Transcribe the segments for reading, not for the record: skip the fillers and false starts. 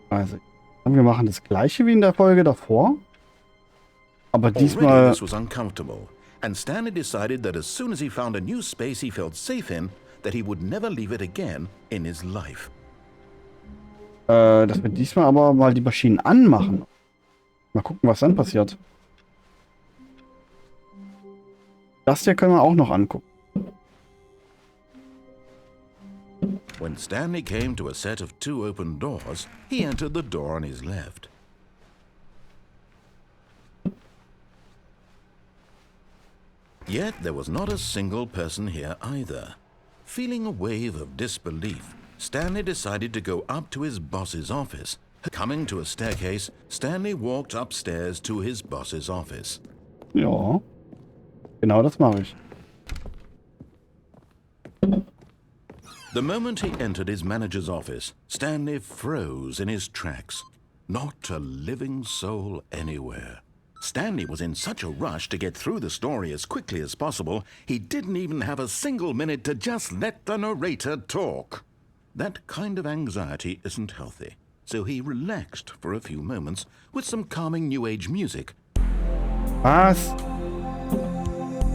Also, wir machen das gleiche wie in der Folge davor. Aber diesmal... This was uncomfortable, and Stanley decided that as soon as he found a new space he felt safe in, that he would never leave it again in his life. Dass wir diesmal aber mal die Maschinen anmachen. Mal gucken, was dann passiert. Das hier können wir auch noch angucken. When Stanley came to a set of 2 open doors, he entered the door on his left. Yet there was not a single person here either. Feeling a wave of disbelief, Stanley decided to go up to his boss's office. Coming to a staircase, Stanley walked upstairs to his boss's office. Ja, genau das mache ich. The moment he entered his manager's office, Stanley froze in his tracks. Not a living soul anywhere. Stanley was in such a rush to get through the story as quickly as possible, he didn't even have a single minute to just let the narrator talk. That kind of anxiety isn't healthy, so he relaxed for a few moments with some calming New Age music. Was?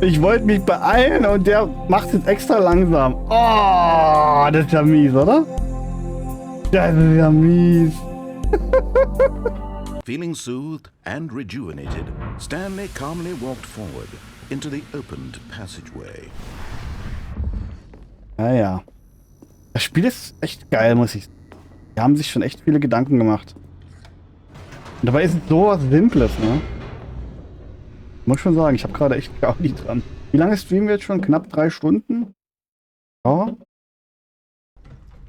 Ich wollte mich beeilen und der macht es extra langsam. Oh, das ist ja mies, oder? Das ist ja mies. Feeling soothed and rejuvenated, Stanley calmly walked forward into the opened passageway. Naja. Das Spiel ist echt geil, muss ich sagen. Die haben sich schon echt viele Gedanken gemacht. Und dabei ist es sowas Simples, ne? Muss schon sagen, ich habe gerade echt Gaudi dran. Wie lange streamen wir jetzt schon? Knapp 3 Stunden? Ja.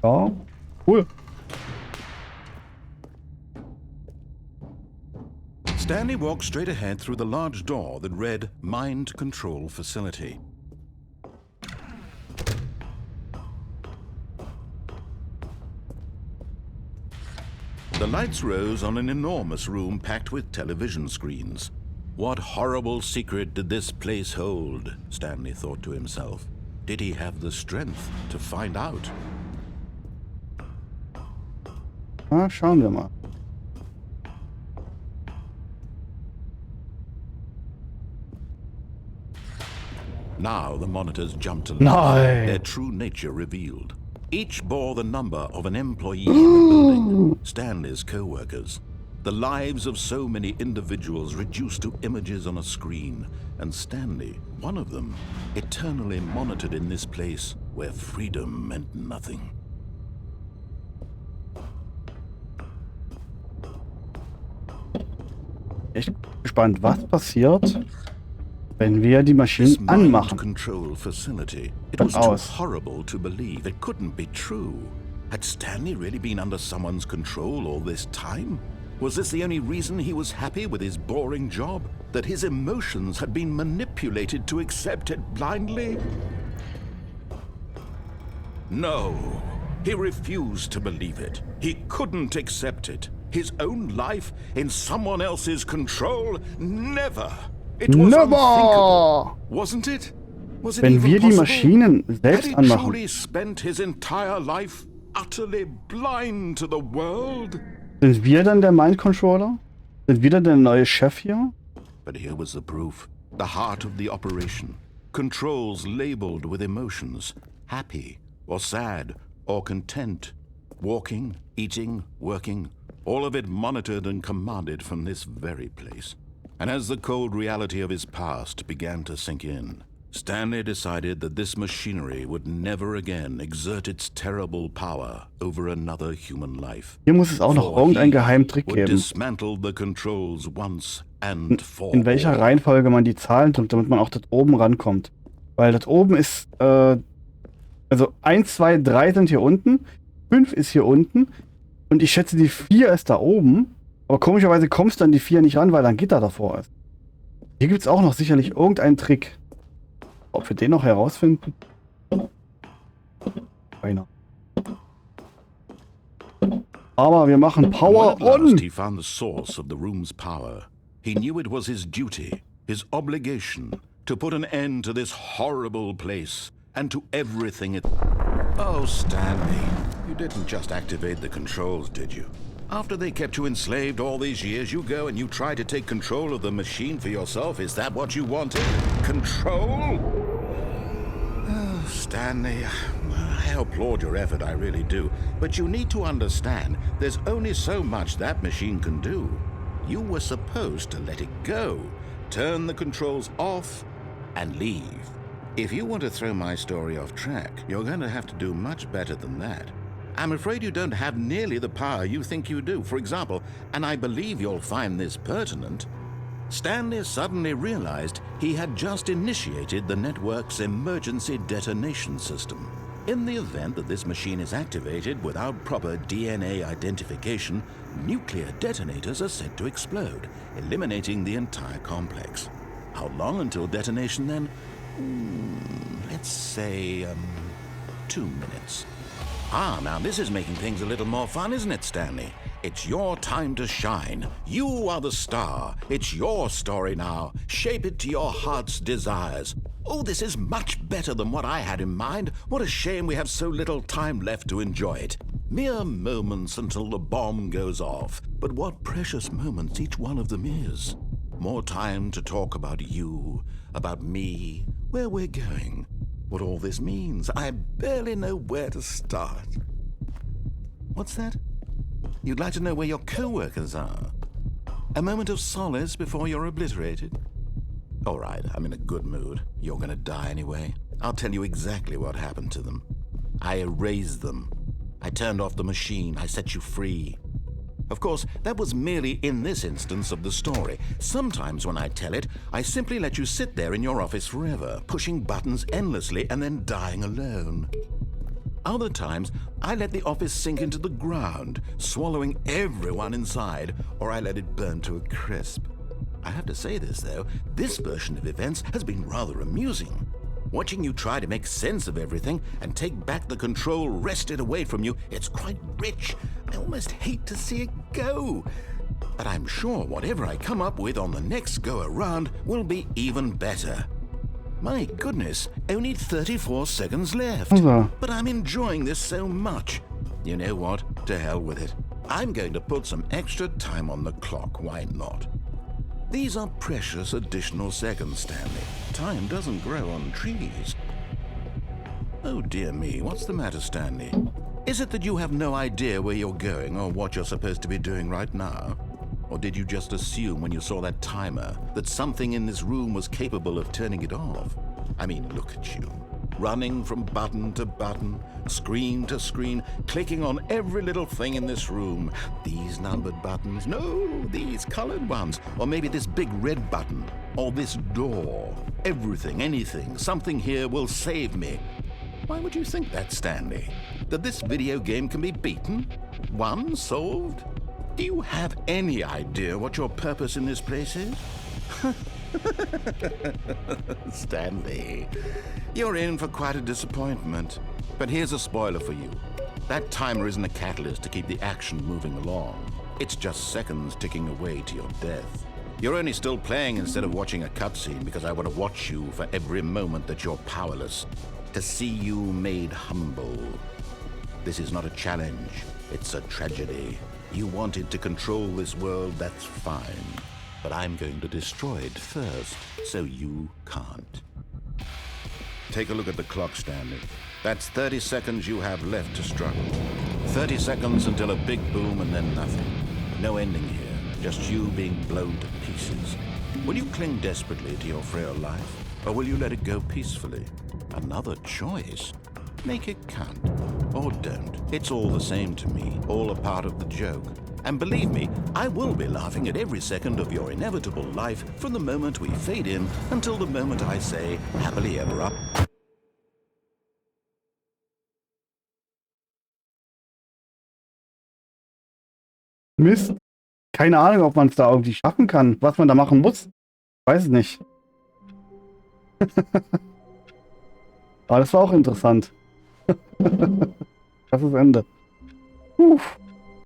Ja. Cool. Stanley walked straight ahead through the large door that read Mind Control Facility. The lights rose on an enormous room packed with television screens. What horrible secret did this place hold? Stanley thought to himself. Did he have the strength to find out? Na, schauen wir mal. Now the monitors jumped to life, Nein. their true nature revealed. Each bore the number of an employee in the building, Stanley's co-workers. The lives of so many individuals reduced to images on a screen, and Stanley, one of them, eternally monitored in this place where freedom meant nothing. Echt gespannt, was passiert, wenn wir die Maschinen anmachen. Control facility. It was too horrible to believe. It couldn't be true. Had Stanley really been under someone's control all this time? Was this the only reason he was happy with his boring job? That his emotions had been manipulated to accept it blindly? No. He refused to believe it. He couldn't accept it. His own life in someone else's control? Never. It was unthinkable, wasn't it? Was it Wenn even wir die possible? Maschinen selbst Had he anmachen. truly spent his entire life utterly blind to the world? Sind wir dann der Mind Controller? Sind wir dann der neue Chef hier? But here was the proof. The heart of the operation. Controls labeled with emotions. Happy or sad or content. Walking, eating, working. All of it monitored and commanded from this very place. And as the cold reality of his past began to sink in, Stanley decided that this machinery would never again exert its terrible power over another human life. Hier muss es auch noch irgendeinen Geheimtrick Would geben. dismantle the controls once and for In welcher all. Reihenfolge man die Zahlen drückt, damit man auch dort oben rankommt. Weil dort oben ist, also 1, 2, 3 sind hier unten, 5 ist hier unten und ich schätze die 4 ist da oben. Aber komischerweise kommst du an die 4 nicht ran, weil da ein Gitter davor ist. Hier gibt es auch noch sicherlich irgendeinen Trick. Ob wir den noch herausfinden? Keiner. Aber wir machen Power When at last on! he found the source of the room's power. He knew it was his duty, his obligation, to put an end to this horrible place and to everything it... Oh, Stanley, you didn't just activate the controls, did you? After they kept you enslaved all these years, you go and you try to take control of the machine for yourself. Is that what you wanted? Control? Oh, Stanley, I applaud your effort, I really do. But you need to understand, there's only so much that machine can do. You were supposed to let it go, turn the controls off, and leave. If you want to throw my story off track, you're going to have to do much better than that. I'm afraid you don't have nearly the power you think you do. For example, and I believe you'll find this pertinent, Stanley suddenly realized he had just initiated the network's emergency detonation system. In the event that this machine is activated without proper DNA identification, nuclear detonators are said to explode, eliminating the entire complex. How long until detonation then? Let's say, 2 minutes. Ah, now this is making things a little more fun, isn't it, Stanley? It's your time to shine. You are the star. It's your story now. Shape it to your heart's desires. Oh, this is much better than what I had in mind. What a shame we have so little time left to enjoy it. Mere moments until the bomb goes off. But what precious moments each one of them is. More time to talk about you, about me, where we're going. What all this means, I barely know where to start. What's that? You'd like to know where your co-workers are? A moment of solace before you're obliterated? All right, I'm in a good mood. You're gonna die anyway. I'll tell you exactly what happened to them. I erased them. I turned off the machine. I set you free. Of course, that was merely in this instance of the story. Sometimes when I tell it, I simply let you sit there in your office forever, pushing buttons endlessly and then dying alone. Other times, I let the office sink into the ground, swallowing everyone inside, or I let it burn to a crisp. I have to say this, though, this version of events has been rather amusing. Watching you try to make sense of everything and take back the control wrested away from you, it's quite rich. I almost hate to see it go. But I'm sure whatever I come up with on the next go-around will be even better. My goodness, only 34 seconds left. But I'm enjoying this so much. You know what? To hell with it. I'm going to put some extra time on the clock, why not? These are precious additional seconds, Stanley. Time doesn't grow on trees. Oh dear me, what's the matter, Stanley? Is it that you have no idea where you're going or what you're supposed to be doing right now? Or did you just assume when you saw that timer that something in this room was capable of turning it off? I mean, look at you. Running from button to button, screen to screen, clicking on every little thing in this room. These numbered buttons, no, these colored ones, or maybe this big red button, or this door. Everything, anything, something here will save me. Why would you think that, Stanley? That this video game can be beaten? Won? Solved? Do you have any idea what your purpose in this place is? Stanley, you're in for quite a disappointment. But here's a spoiler for you. That timer isn't a catalyst to keep the action moving along. It's just seconds ticking away to your death. You're only still playing instead of watching a cutscene because I want to watch you for every moment that you're powerless. To see you made humble. This is not a challenge. It's a tragedy. You wanted to control this world, that's fine. But I'm going to destroy it first, so you can't. Take a look at the clock, Stanley. That's 30 seconds you have left to struggle. 30 seconds until a big boom and then nothing. No ending here, just you being blown to pieces. Will you cling desperately to your frail life, or will you let it go peacefully? Another choice. Make it count. Or don't. It's all the same to me, all a part of the joke. And believe me, I will be laughing at every second of your inevitable life from the moment we fade in until the moment I say, happily ever up. Mist. Keine Ahnung, ob man es da irgendwie schaffen kann. Was man da machen muss. Weiß es nicht. Aber das war auch interessant. Das ist Ende. Puh.